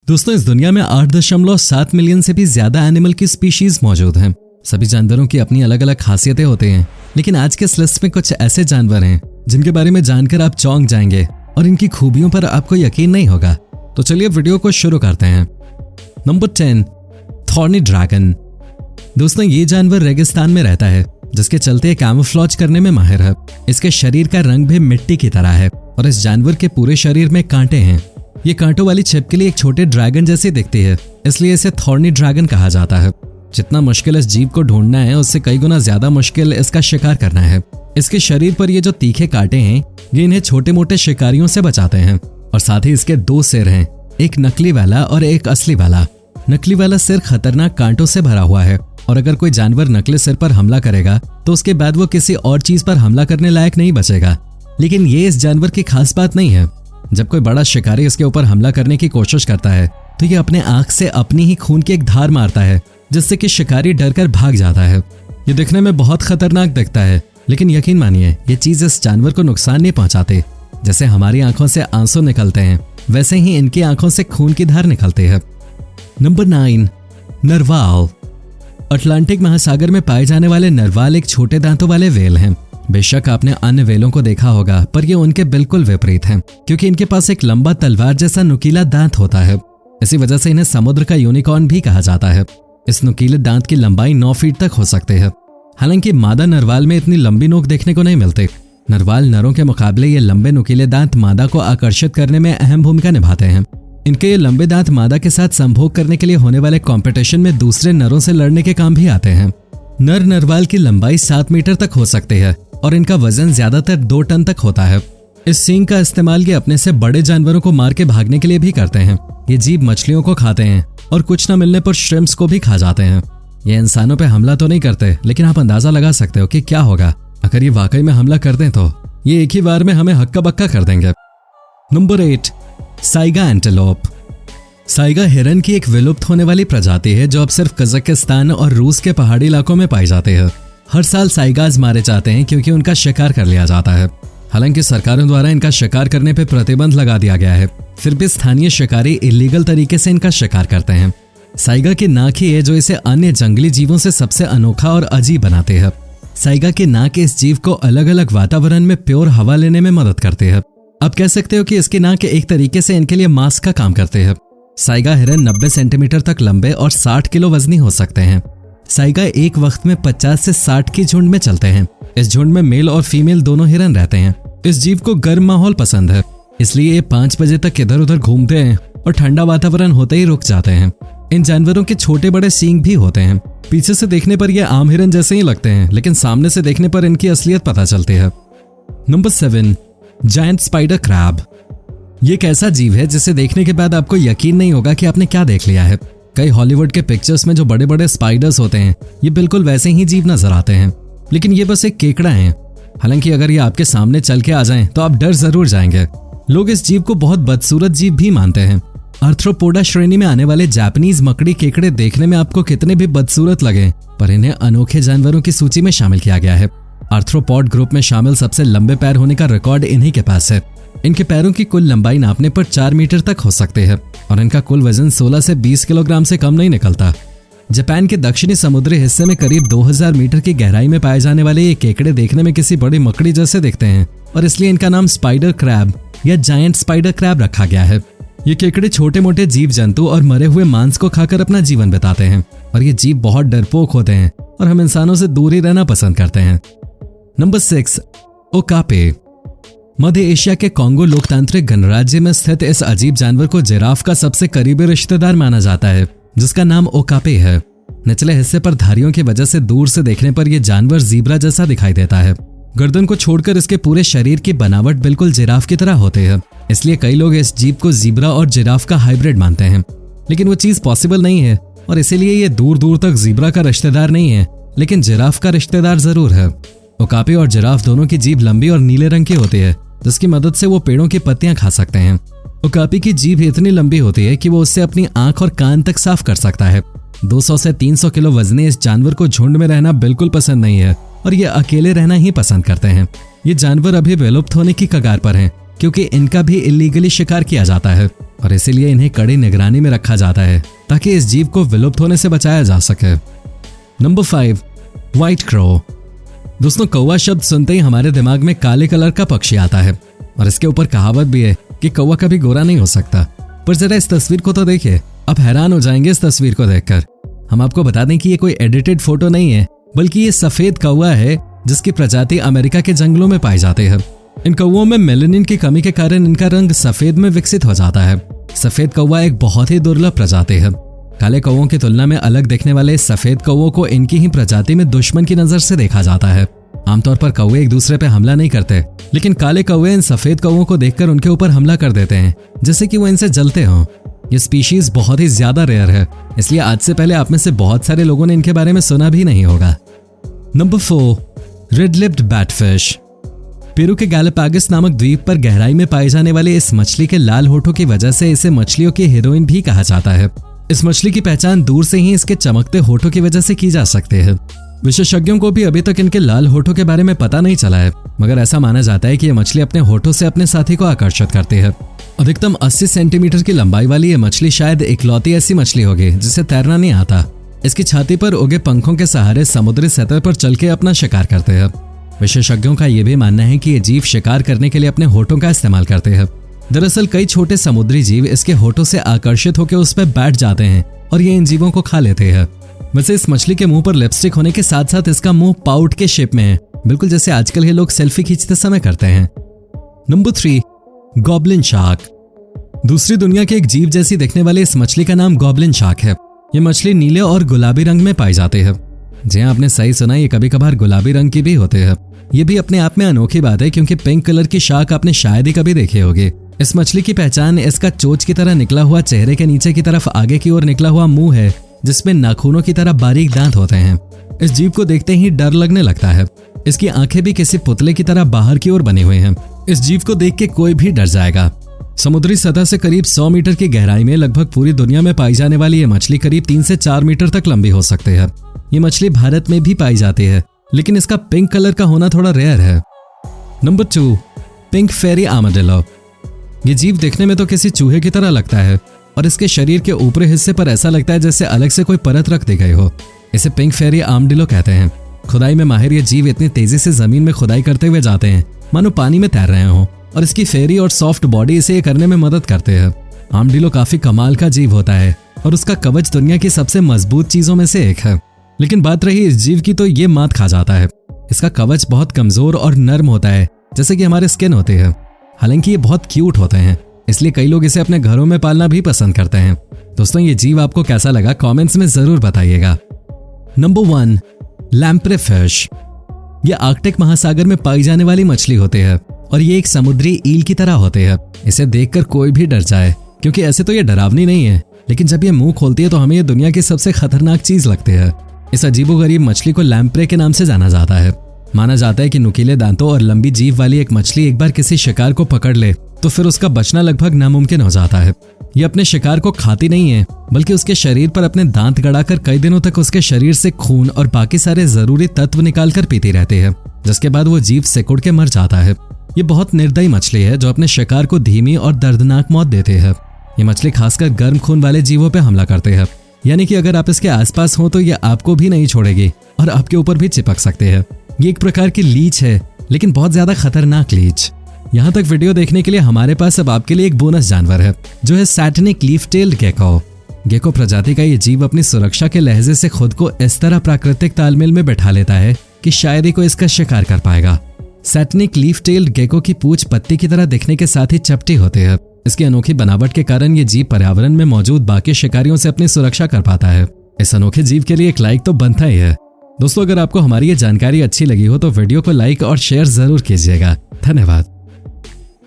दोस्तों, इस दुनिया में 8.7 मिलियन से भी ज्यादा एनिमल की स्पीशीज मौजूद हैं। सभी जानवरों की अपनी अलग अलग खासियतें होती हैं, लेकिन आज के इस लिस्ट में कुछ ऐसे जानवर हैं जिनके बारे में जानकर आप चौंक जाएंगे और इनकी खूबियों पर आपको यकीन नहीं होगा। तो चलिए वीडियो को शुरू करते हैं। Number 10, thorny dragon. दोस्तों, ये जानवर रेगिस्तान में रहता है, जिसके चलते कैमोफ्लेज करने में माहिर है। इसके शरीर का रंग भी मिट्टी की तरह है और इस जानवर के पूरे शरीर में कांटे हैं। ये कांटों वाली छिपकली एक छोटे ड्रैगन जैसी दिखती है, इसलिए इसे थॉर्नी ड्रैगन कहा जाता है। जितना मुश्किल इस जीव को ढूंढना है, उससे कई गुना ज्यादा मुश्किल इसका शिकार करना है। इसके शरीर पर ये जो तीखे कांटे हैं, ये इन्हें छोटे मोटे शिकारियों से बचाते हैं। और साथ ही इसके 2 सिर हैं, एक नकली वाला और एक असली वाला। नकली वाला सिर खतरनाक कांटों से भरा हुआ है और अगर कोई जानवर नकली सिर पर हमला करेगा तो उसके बाद वो किसी और चीज पर हमला करने लायक नहीं बचेगा। लेकिन ये इस जानवर की खास बात नहीं है। जब कोई बड़ा शिकारी इसके ऊपर हमला करने की कोशिश करता है तो ये अपने आंख से अपनी ही खून की एक धार मारता है, जिससे कि शिकारी डरकर भाग जाता है। ये दिखने में बहुत खतरनाक दिखता है, लेकिन यकीन मानिए ये चीज इस जानवर को नुकसान नहीं पहुंचाती। जैसे हमारी आंखों से आंसू निकलते हैं, वैसे ही इनकी आंखों से खून की धार निकलती है। नंबर 9, नरवाल। अटलांटिक महासागर में पाए जाने वाले नरवाल एक छोटे दांतों वाले व्हेल हैं। बेशक आपने अन्य व्हेलों को देखा होगा, पर ये उनके बिल्कुल विपरीत हैं, क्योंकि इनके पास एक लंबा तलवार जैसा नुकीला दांत होता है। इसी वजह से इन्हें समुद्र का यूनिकॉर्न भी कहा जाता है। इस नुकीले दांत की लंबाई 9 फीट तक हो सकती है। हालांकि मादा नरवाल में इतनी लंबी नोक देखने को नहीं मिलती। नरवाल नरों के मुकाबले ये लंबे नुकीले दांत मादा को आकर्षित करने में अहम भूमिका निभाते हैं। इनके ये लंबे दांत मादा के साथ संभोग करने के लिए होने वाले कंपटीशन में दूसरे नरों से लड़ने के काम भी आते हैं। नर नरवाल की लंबाई 7 मीटर तक हो सकती है और इनका वजन ज्यादातर 2 टन तक होता है। इस सींग का इस्तेमाल ये अपने से बड़े जानवरों को मार के भागने के लिए भी करते हैं। ये जीव मछलियों को खाते हैं और कुछ न मिलने पर श्रिम्प्स को भी खा जाते हैं। ये इंसानों पे हमला तो नहीं करते, लेकिन आप अंदाजा लगा सकते हो कि क्या होगा अगर ये वाकई में हमला कर दें। तो ये एक ही बार में हमें हक्का बक्का कर देंगे। Number 8, Saiga antelope. साइगा हिरन की एक विलुप्त होने वाली प्रजाति है जो अब सिर्फ कजाकिस्तान और रूस के पहाड़ी इलाकों में पाई जाती है। हर साल साइगाज मारे जाते हैं क्योंकि उनका शिकार कर लिया जाता है। हालांकि सरकारों द्वारा इनका शिकार करने पर प्रतिबंध लगा दिया गया है, फिर भी स्थानीय शिकारी इलीगल तरीके से इनका शिकार करते हैं। साइगा की नाक ही है जो इसे अन्य जंगली जीवों से सबसे अनोखा और अजीब बनाती है। साइगा की नाक इस जीव को अलग अलग वातावरण में प्योर हवा लेने में मदद करती है। आप कह सकते हो कि इसकी नाक एक तरीके से इनके लिए मास्क का काम करती है। साइगा हिरन 90 सेंटीमीटर तक लंबे और 60 किलो वजनी हो सकते हैं। साइगा एक वक्त में 50 से 60 की झुंड में चलते हैं। इस झुंड में मेल और फीमेल दोनों हिरन रहते हैं। इस जीव को गर्म माहौल पसंद है, इसलिए ये 5 बजे तक इधर उधर घूमते हैं और ठंडा वातावरण होते ही रुक जाते हैं। इन जानवरों के छोटे बड़े सींग भी होते हैं। पीछे से देखने पर ये आम हिरन जैसे ही लगते हैं, लेकिन सामने से देखने पर इनकी असलियत पता चलती है। Number 7, giant spider crab. ये एक ऐसा जीव है जिसे देखने के बाद आपको यकीन नहीं होगा कि आपने क्या देख लिया है। कई हॉलीवुड के पिक्चर्स में जो बड़े बड़े स्पाइडर्स होते हैं, ये बिल्कुल वैसे ही जीव नजर आते हैं, लेकिन ये बस एक केकड़ा है। हालांकि अगर ये आपके सामने चल के आ जाएं तो आप डर जरूर जाएंगे। लोग इस जीव को बहुत बदसूरत जीव भी मानते हैं। आर्थ्रोपोडा श्रेणी में आने वाले जापानीज मकड़ी केकड़े देखने में आपको कितने भी बदसूरत लगे, पर इन्हें अनोखे जानवरों की सूची में शामिल किया गया है। आर्थ्रोपॉड ग्रुप में शामिल सबसे लंबे पैर होने का रिकॉर्ड इन्हीं के पास है। इनके पैरों की कुल लंबाई नापने पर 4 मीटर तक हो सकते हैं और इनका कुल वजन 16 से 20 किलोग्राम से कम नहीं निकलता। जापान के दक्षिणी समुद्री हिस्से में करीब 2000 मीटर की गहराई में पाए जाने वाले ये केकड़े देखने में किसी बड़ी मकड़ी जैसे दिखते हैं और इसलिए इनका नाम स्पाइडर क्रैब या जायंट स्पाइडर क्रैब रखा गया है। ये केकड़े छोटे मोटे जीव जंतु और मरे हुए मांस को खाकर अपना जीवन बिताते हैं और ये जीव बहुत डरपोक होते हैं और हम इंसानों से दूर ही रहना पसंद करते हैं। नंबर 6, ओकापे। मध्य एशिया के कॉन्गो लोकतांत्रिक गणराज्य में स्थित इस अजीब जानवर को जिराफ का सबसे करीबी रिश्तेदार माना जाता है, जिसका नाम ओकापे है। निचले हिस्से पर धारियों की वजह से दूर से देखने पर यह जानवर जीब्रा जैसा दिखाई देता है। गर्दन को छोड़कर इसके पूरे शरीर की बनावट बिल्कुल जिराफ की तरह होती है, इसलिए कई लोग इस जीव को जीब्रा और जिराफ का हाइब्रिड मानते हैं। लेकिन वो चीज पॉसिबल नहीं है और इसीलिए ये दूर दूर तक जीब्रा का रिश्तेदार नहीं है, लेकिन जिराफ का रिश्तेदार जरूर है। ओकापे और जिराफ दोनों की जीभ लंबी और नीले रंग की होती है, जिसकी मदद से वो पेड़ों की पत्तियां खा सकते हैं। ओकापी की जीभ इतनी लंबी होती है कि वो उससे अपनी आंख और कान तक साफ कर सकता है। 200 से 300 किलो वजनी इस जानवर को झुंड में रहना बिल्कुल पसंद नहीं है और ये अकेले रहना ही पसंद करते हैं। ये जानवर अभी विलुप्त होने की कगार पर हैं, क्योंकि इनका भी इलीगली शिकार किया जाता है और इसीलिए इन्हें कड़ी निगरानी में रखा जाता है ताकि इस जीव को विलुप्त होने से बचाया जा सके। Number 5, white crow. दोस्तों, कौवा शब्द सुनते ही हमारे दिमाग में काले कलर का पक्षी आता है और इसके ऊपर कहावत भी है कि कौवा कभी गोरा नहीं हो सकता। पर जरा इस तस्वीर को तो देखिए, आप हैरान हो जाएंगे इस तस्वीर को देखकर। हम आपको बता दें कि ये कोई एडिटेड फोटो नहीं है, बल्कि ये सफेद कौवा है जिसकी प्रजाति अमेरिका के जंगलों में पाई जाती है। इन कौवों में मेलानिन की कमी के कारण इनका रंग सफेद में विकसित हो जाता है। सफेद कौवा एक बहुत ही दुर्लभ प्रजाति है। काले कौवों की तुलना में अलग दिखने वाले सफेद कौवों को इनकी ही प्रजाति में दुश्मन की नजर से देखा जाता है। आमतौर पर कौवे एक दूसरे पे हमला नहीं करते, लेकिन काले कौवे इन सफेद कौवों को देखकर उनके ऊपर हमला कर देते हैं, जैसे कि वो इनसे जलते हों। ये स्पीशीज बहुत ही ज्यादा रेयर है, इसलिए आज से पहले आप में से बहुत सारे लोगों ने इनके बारे में सुना भी नहीं होगा। Number 4, red lipped batfish. Peru के गैलापागोस नामक द्वीप पर गहराई में पाई जाने वाली इस मछली के लाल होठों की वजह से इसे मछलियों की हीरोइन भी कहा जाता है। इस मछली की पहचान दूर से ही इसके चमकते होठों की वजह से की जा सकती है। विशेषज्ञों को भी अभी तक इनके लाल होठों के बारे में पता नहीं चला है, मगर ऐसा माना जाता है कि ये मछली अपने होठों से अपने साथी को आकर्षित करती है। अधिकतम 80 सेंटीमीटर की लंबाई वाली ये मछली शायद इकलौती ऐसी मछली होगी जिसे तैरना नहीं आता। इसकी छाती पर उगे पंखों के सहारे समुद्री सतह पर चल के अपना शिकार करते हैं। विशेषज्ञों का यह भी मानना है कि ये जीव शिकार करने के लिए अपने होठों का इस्तेमाल करते हैं। दरअसल कई छोटे समुद्री जीव इसके होठों से आकर्षित होकर उस पर बैठ जाते हैं और ये इन जीवों को खा लेते हैं। वैसे इस मछली के मुंह पर लिपस्टिक होने के साथ साथ इसका मुंह पाउट के शेप में है, बिल्कुल जैसे आजकल ये लोग सेल्फी खींचते समय करते हैं। Number 3, goblin shark. दूसरी दुनिया के एक जीव जैसी दिखने वाली इस मछली का नाम गॉब्लिन शार्क है। ये मछली नीले और गुलाबी रंग में पाई जाती है। जी हाँ, आपने सही सुना, ये कभी कभार गुलाबी रंग की भी होते हैं। ये भी अपने आप में अनोखी बात है क्योंकि पिंक कलर की शार्क आपने शायद ही कभी देखी होगी। इस मछली की पहचान इसका चोंच की तरह निकला हुआ चेहरे के नीचे की तरफ आगे की ओर निकला हुआ मुंह है, जिसमें नाखूनों की तरह बारीक दांत होते हैं। इस जीव को देखते ही डर लगने लगता है। इसकी आंखें भी किसी पुतले की तरह बाहर की ओर बनी हुई हैं। इस जीव को देख के कोई भी डर जाएगा। समुद्री सतह से करीब 100 मीटर की गहराई में लगभग पूरी दुनिया में पाई जाने वाली ये मछली करीब 3 से 4 मीटर तक लंबी हो सकती है। ये मछली भारत में भी पाई जाती है, लेकिन इसका पिंक कलर का होना थोड़ा रेयर है। नंबर 2, पिंक फेरी आर्माडिलो। ये जीव देखने में तो किसी चूहे की तरह लगता है और इसके शरीर के ऊपरी हिस्से पर ऐसा लगता है जैसे अलग से कोई परत रख दी गई हो। इसे पिंक फेरी आर्माडिलो कहते हैं। खुदाई में माहिर ये जीव इतनी तेजी से जमीन में खुदाई करते हुए जाते हैं मानो पानी में तैर रहे हों, और इसकी फेरी और सॉफ्ट बॉडी इसे करने में मदद करते हैं। आर्माडिलो काफी कमाल का जीव होता है और उसका कवच दुनिया की सबसे मजबूत चीजों में से एक है। लेकिन बात रही इस जीव की तो ये मात खा जाता है। इसका कवच बहुत कमजोर और नर्म होता है, जैसे कि हमारे स्किन होते हैं। हालांकि ये बहुत क्यूट होते हैं, इसलिए कई लोग इसे अपने घरों में पालना भी पसंद करते हैं। दोस्तों, ये जीव आपको कैसा लगा कमेंट्स में जरूर बताइएगा। Number 1, lamprey fish. ये आर्कटिक महासागर में पाई जाने वाली मछली होती है और ये एक समुद्री ईल की तरह होते हैं। इसे देखकर कोई भी डर जाए, क्योंकि ऐसे तो ये डरावनी नहीं है, लेकिन जब ये मुंह खोलती है तो हमें ये दुनिया की सबसे खतरनाक चीज लगती है। इस अजीबोगरीब मछली को लैम्प्रे के नाम से जाना जाता है। माना जाता है कि नुकीले दांतों और लंबी जीभ वाली एक मछली एक बार किसी शिकार को पकड़ ले तो फिर उसका बचना लगभग नामुमकिन हो जाता है। ये अपने शिकार को खाती नहीं है, बल्कि उसके शरीर पर अपने दांत गड़ाकर कई दिनों तक उसके शरीर से खून और बाकी सारे जरूरी तत्व निकालकर पीती रहती है, जिसके बाद वो जीभ सिकुड़ के मर जाता है। ये बहुत निर्दयी मछली है जो अपने शिकार को धीमी और दर्दनाक मौत देती है। ये मछली खासकर गर्म खून वाले जीवों पर हमला करते हैं, यानी कि अगर आप इसके आसपास हो तो ये आपको भी नहीं छोड़ेगी और आपके ऊपर भी चिपक सकते हैं। ये एक प्रकार की लीच है, लेकिन बहुत ज्यादा खतरनाक लीच। यहाँ तक वीडियो देखने के लिए हमारे पास अब आपके लिए एक बोनस जानवर है, जो है satanic leaf tailed gecko. Gecko प्रजाति का ये जीव अपनी सुरक्षा के लहजे से खुद को इस तरह प्राकृतिक तालमेल में बैठा लेता है कि शायद ही कोई इसका शिकार कर पाएगा। सैटनिक लीफ टेल्ड गेको की पूंछ पत्ती की तरह दिखने के साथ ही चपटी होती है। इसकी अनोखी बनावट के कारण ये जीव पर्यावरण में मौजूद बाकी शिकारियों से अपनी सुरक्षा कर पाता है। इस अनोखे जीव के लिए एक लाइक तो बनता ही है। दोस्तों, अगर आपको हमारी ये जानकारी अच्छी लगी हो तो वीडियो को लाइक और शेयर जरूर कीजिएगा। धन्यवाद।